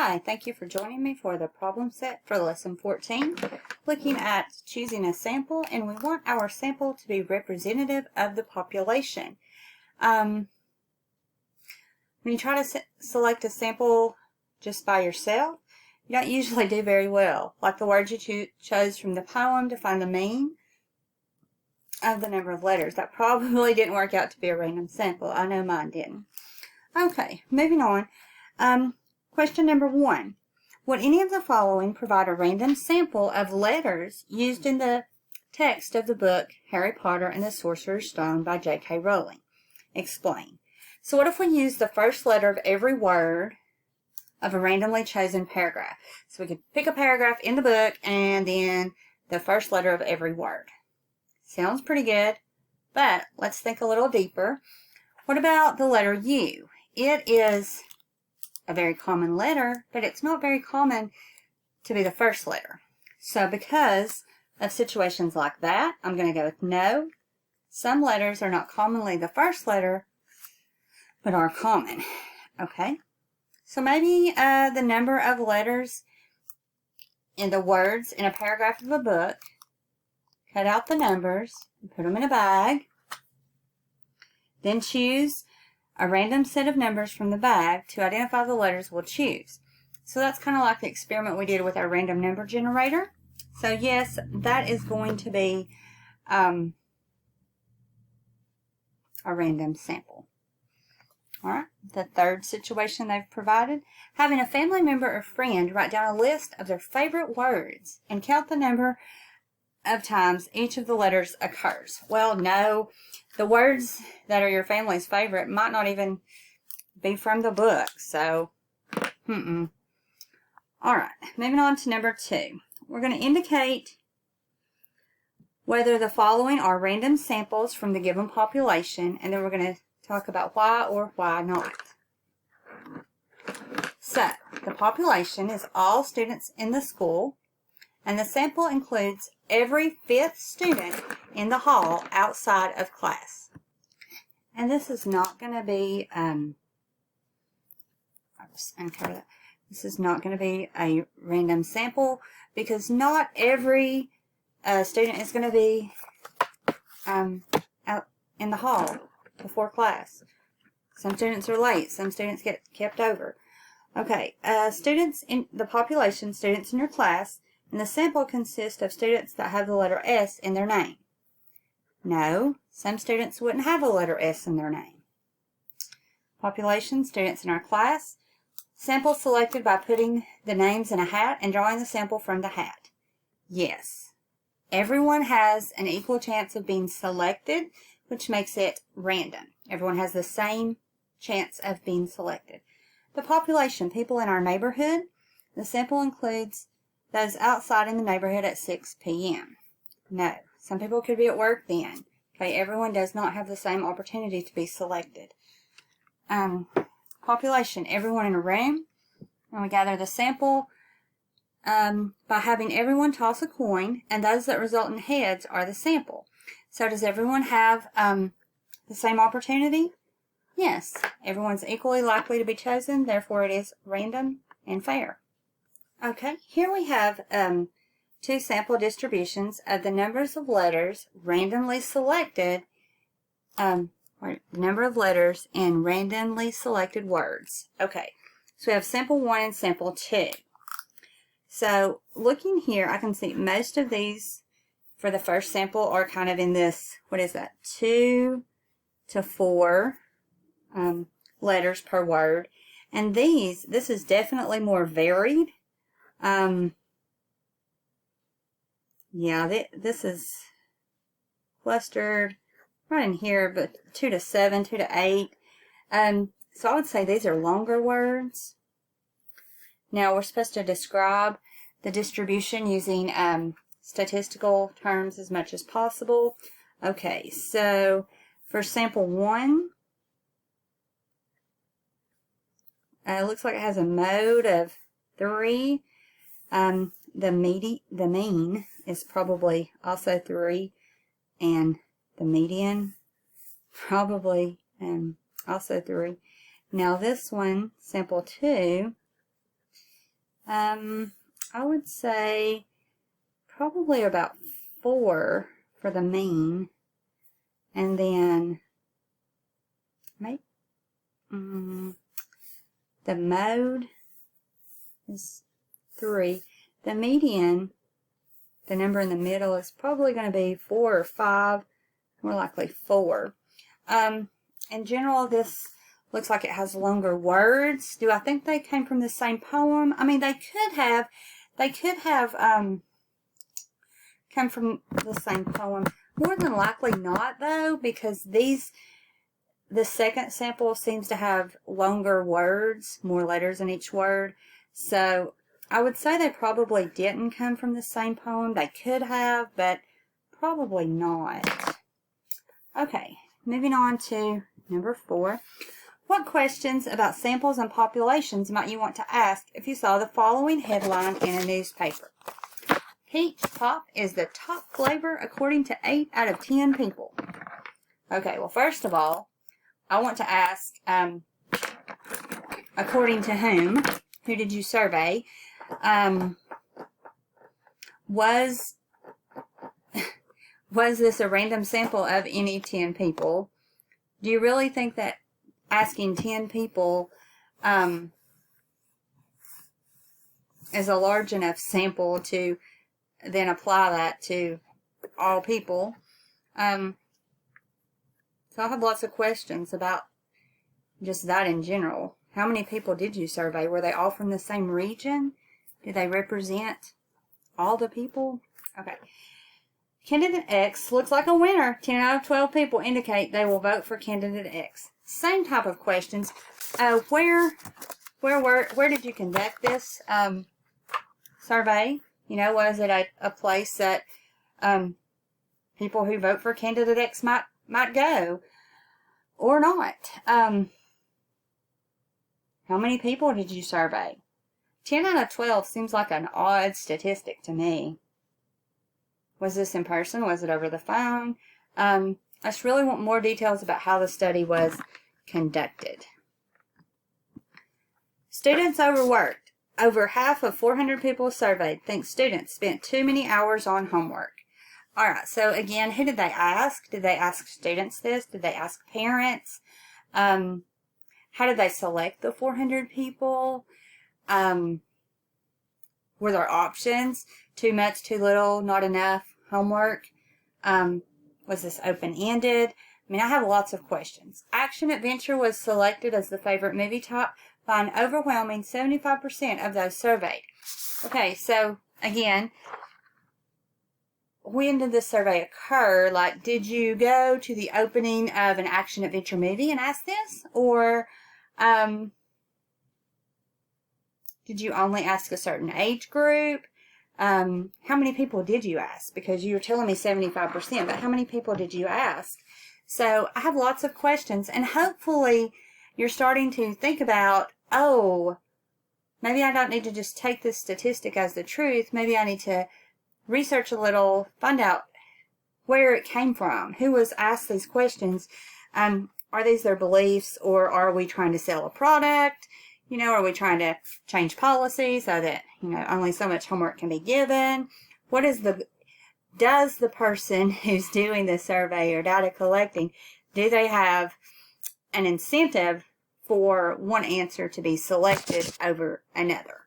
Hi, thank you for joining me for the problem set for lesson 14, looking at choosing a sample, and we want our sample to be representative of the population. When you try to select a sample just by yourself, you don't usually do very well. Like the words you chose from the poem to find the mean of the number of letters. That probably didn't work out to be a random sample. I know mine didn't. Okay, moving on. Question number 1. Would any of the following provide a random sample of letters used in the text of the book Harry Potter and the Sorcerer's Stone by J.K. Rowling? Explain. So what if we use the first letter of every word of a randomly chosen paragraph? So we could pick a paragraph in the book and then the first letter of every word. Sounds pretty good, but let's think a little deeper. What about the letter U? It is a very common letter, but it's not very common to be the first letter. So because of situations like that, I'm going to go with no. Some letters are not commonly the first letter, but are common. Okay. So maybe the number of letters in the words in a paragraph of a book, cut out the numbers and put them in a bag. Then choose a random set of numbers from the bag to identify the letters we'll choose. So that's kind of like the experiment we did with our random number generator. So yes, that is going to be a random sample. Alright, the third situation they've provided, having a family member or friend write down a list of their favorite words and count the number of times each of the letters occurs. Well, no, the words that are your family's favorite might not even be from the book, so, Alright, moving on to number 2. We're going to indicate whether the following are random samples from the given population, and then we're going to talk about why or why not. So, the population is all students in the school, and the sample includes every 5th student in the hall outside of class. And this is not going to be, I'll just uncover that. This is not going to be a random sample because not every student is going to be out in the hall before class. Some students are late. Some students get kept over. Okay, students in the population, students in your class, and the sample consists of students that have the letter S in their name. No, some students wouldn't have a letter S in their name. Population, students in our class. Sample selected by putting the names in a hat and drawing the sample from the hat. Yes, everyone has an equal chance of being selected, which makes it random. Everyone has the same chance of being selected. The population, people in our neighborhood, the sample includes those outside in the neighborhood at 6 p.m. No, some people could be at work then. Okay, everyone does not have the same opportunity to be selected. Population, everyone in a room. And we gather the sample by having everyone toss a coin, and those that result in heads are the sample. So does everyone have the same opportunity? Yes, everyone's equally likely to be chosen, therefore it is random and fair. Okay, here we have 2 sample distributions of the numbers of letters randomly selected, or number of letters in randomly selected words. Okay, so we have sample 1 and sample 2. So looking here, I can see most of these for the first sample are kind of in this, what is that, 2 to 4 letters per word. And this is definitely more varied. Yeah, this is clustered right in here, but 2 to 7, 2 to 8. So I would say these are longer words. Now we're supposed to describe the distribution using statistical terms as much as possible. Okay, so for sample 1, it looks like it has a mode of 3. The mean is probably also 3, and the median probably also 3. Now this one, sample 2, I would say probably about 4 for the mean, and then maybe the mode is 3. The median, the number in the middle, is probably going to be 4 or 5, more likely 4. In general, this looks like it has longer words. Do I think they came from the same poem? I mean, they could have come from the same poem. More than likely not, though, because the second sample seems to have longer words, more letters in each word. So I would say they probably didn't come from the same poem. They could have, but probably not. Okay, moving on to number 4. What questions about samples and populations might you want to ask if you saw the following headline in a newspaper? Peach Pop is the top flavor according to 8 out of 10 people. Okay, well, first of all, I want to ask, according to whom? Who did you survey? Was this a random sample of any 10 people? Do you really think that asking 10 people is a large enough sample to then apply that to all people? So I have lots of questions about just that in general. How many people did you survey? Were they all from the same region? Did they represent all the people? Okay. Candidate X looks like a winner. 10 out of 12 people indicate they will vote for Candidate X. Same type of questions. Where did you conduct this survey? You know, was it a place that people who vote for Candidate X might go or not? How many people did you survey? 10 out of 12 seems like an odd statistic to me. Was this in person? Was it over the phone? I just really want more details about how the study was conducted. Students overworked. Over half of 400 people surveyed think students spent too many hours on homework. Alright, so again, who did they ask? Did they ask students this? Did they ask parents? How did they select the 400 people? Were there options? Too much, too little, not enough, homework? Was this open-ended? I mean, I have lots of questions. Action Adventure was selected as the favorite movie type by an overwhelming 75% of those surveyed. Okay, so again, when did this survey occur? Like, did you go to the opening of an action adventure movie and ask this? Or did you only ask a certain age group? How many people did you ask? Because you were telling me 75%, but how many people did you ask? So I have lots of questions, and hopefully you're starting to think about, oh, maybe I don't need to just take this statistic as the truth. Maybe I need to research a little, find out where it came from, who was asked these questions. Are these their beliefs, or are we trying to sell a product? You know, are we trying to change policy so that, you know, only so much homework can be given? Does the person who's doing the survey or data collecting, do they have an incentive for one answer to be selected over another?